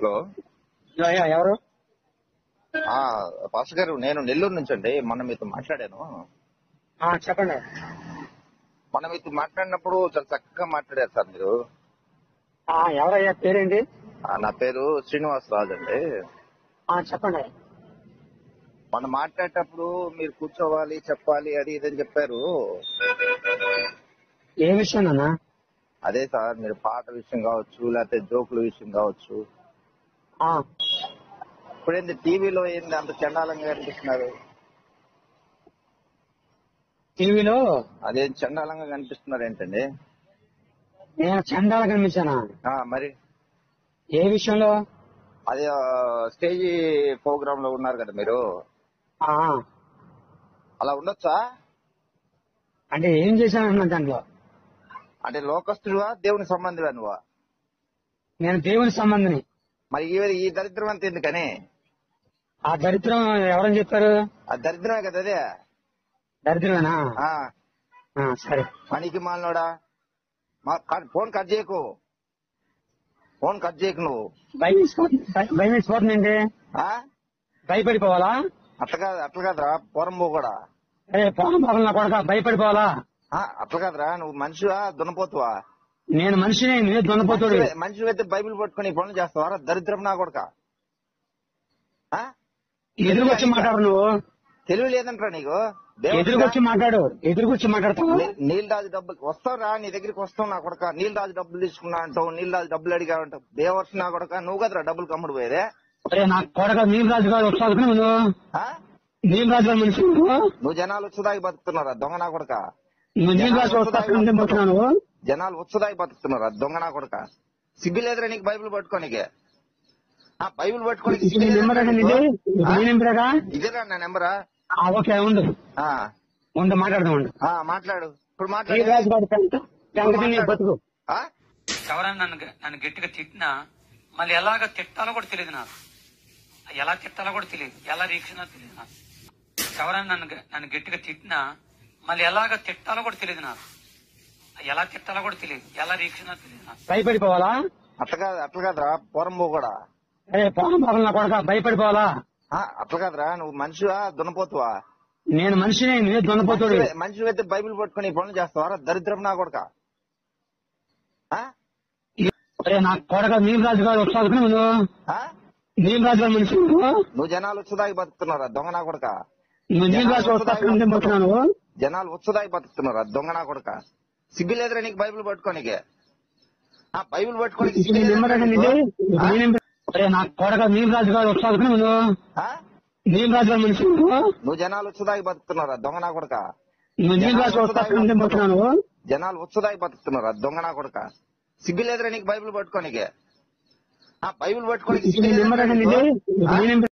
Hello. ఎవరు? Pastor గారు, నేను నెల్లూరు నుంచి అండి. మొన్న మీతో మాట్లాడాను. చెప్పండి. మొన్న మీతో మాట్లాడినప్పుడు చాలా చక్కగా మాట్లాడారు సార్ మీరు. ఎవరయ్యా? పేరేంటి? నా పేరు శ్రీనివాస్ రాజు అండి. చెప్పండి. మొన్న మాట్లాడేటప్పుడు మీరు కూర్చోవాలి, చెప్పాలి, అది ఇదని చెప్పారు. ఏ విషయం అన్నా? అదే సార్, మీరు పాట విషయం కావచ్చు, లేకపోతే జోకుల విషయం కావచ్చు. ఇప్పుడేంది టీవీలో ఏంది అంత చండాలంగా కనిపిస్తున్నారు? టీవీలో అదే చండాలంగా కనిపిస్తున్నారు ఏంటండి? నేను చండాలు కనిపించానా? మరి ఏ విషయంలో? అదే స్టేజ్ ప్రోగ్రామ్ లో ఉన్నారు కదా మీరు. అలా ఉండొచ్చా? అంటే ఏం చేశానన్నా దాంట్లో? అంటే లోకస్తుడువా, దేవుని సంబంధివా నువ్వా? నేను దేవుని సంబంధిని. మరి ఈ దరిద్రం అంత ఎందుకని? ఆ దరిద్రం ఎవరని చెప్పారు? ఆ దరిద్రమే కదా అదే. దరిద్రమేనా? సరే. పనికి మాలినోడా, ఫోన్ కట్ చేయకు, ఫోన్ కట్ చేయకు నువ్వు. భయం వేసిపోతుందండి. భయపడిపోవాలా? అట్లా కాదురా పోరంబో కూడా. పోవడం నా కొడక, భయపడిపోవాలా? అట్లా కాదురా, నువ్వు మనిషివా దున్నపోతువా? నేను మనిషిని, నువ్వే దున్నపోతుడు. మనిషి అయితే బైబిల్ పట్టుకుని పనులు చేస్తావా? దరిద్రం నా కొడక. ఎదురుకొచ్చి మాట్లాడు. నువ్వు తెలివి లేదంటారా నీకు? ఎదురుకొచ్చి మాట్లాడు. ఎదురుకొచ్చి మాట్లాడతావు. నీలరాజు డబ్బులు వస్తావురా, నీ దగ్గరికి వస్తావు నా కొడక. నీలరాజు డబ్బులు తీసుకున్నా అంటావు, నీలరాజు డబ్బులు అడిగా అంటావు. దేవర్స్ నా కొడక, నువ్వు కదరా డబ్బులు కమ్ముడు పోయేదే. నా కొడక నీలరాజు గారు వస్తావు. నువ్వు నీలరాజు గారు మనిషి. నువ్వు జనాలు వచ్చుదాకి బతుకుతున్నారా దొంగ నా కొడక? నువ్వు నీలరాజు వస్తాను. జనాలు వచ్చుదాకి బతుకుతున్నారా దొంగ నా కొడక? సిగ్గు లేదురా నీకు బైబిల్ పట్టుకోనికే? బైబిల్ పట్టుకోనికి ఇదేరా నా నెంబరా? ఓకే, ఉండు మాట్లాడదాం. మాట్లాడు ఇప్పుడు. ఎవరైనా నన్ను గట్టిగా తిట్టినా మళ్ళీ ఎలాగ తిట్టాలో కూడా తెలియదు నాకు. ఎలా తిట్టాలో కూడా తెలియదు, ఎలా రీక్షణ తెలియదు నాకు. ఎవరైనా నన్ను గట్టిగా తిట్టినా మళ్ళీ ఎలాగ తిట్టాలో కూడా తెలియదు నాకు. ఎలా తిట్టాలో కూడా తెలియదు, ఎలా రీక్షణ తెలియదు నాకు. భయపడిపోవాలా? అట్లా కాదురా పోరంబో కూడా. నా కొడక, భయపడిపోవాలా? అట్లా కాదురా, నువ్వు మనిషివా దున్నపోతువా? నేను మనిషిని, నువ్వే దున్నపోతుడు. మనిషి అయితే బైబిల్ పట్టుకుని పనులు చేస్తావా? దరిద్రం నా కొడక. నా కొడక నీలరాజు గారు వస్తావు. నువ్వు నీలరాజు గారు మనిషి. నువ్వు జనాలు వచ్చుదాకి బతుకుతున్నారా దొంగ నా కొడక? నువ్వు నీలరాజు వస్తాను. జనాలు వచ్చుదాకి బతుకుతున్నారా దొంగ నా కొడక? సిగ్గు లేదురా నీకు బైబిల్ పట్టుకోనికే? బైబిల్ పట్టుకోనికి నా కొడక నీలరాజు గారు వస్తావు. నువ్వు నీలరాజు గారు మనిషి. నువ్వు జనాలు వచ్చుదాకి బతుకుతున్నారా దొంగ నా కొడక? నువ్వు నీలరాజు వస్తాను. జనాలు వచ్చుదాకి బతుకుతున్నారా దొంగ నా కొడక? సిగ్గు లేదురా నీకు బైబిల్ పట్టుకోనికే? బైబిల్ పట్టుకోనికి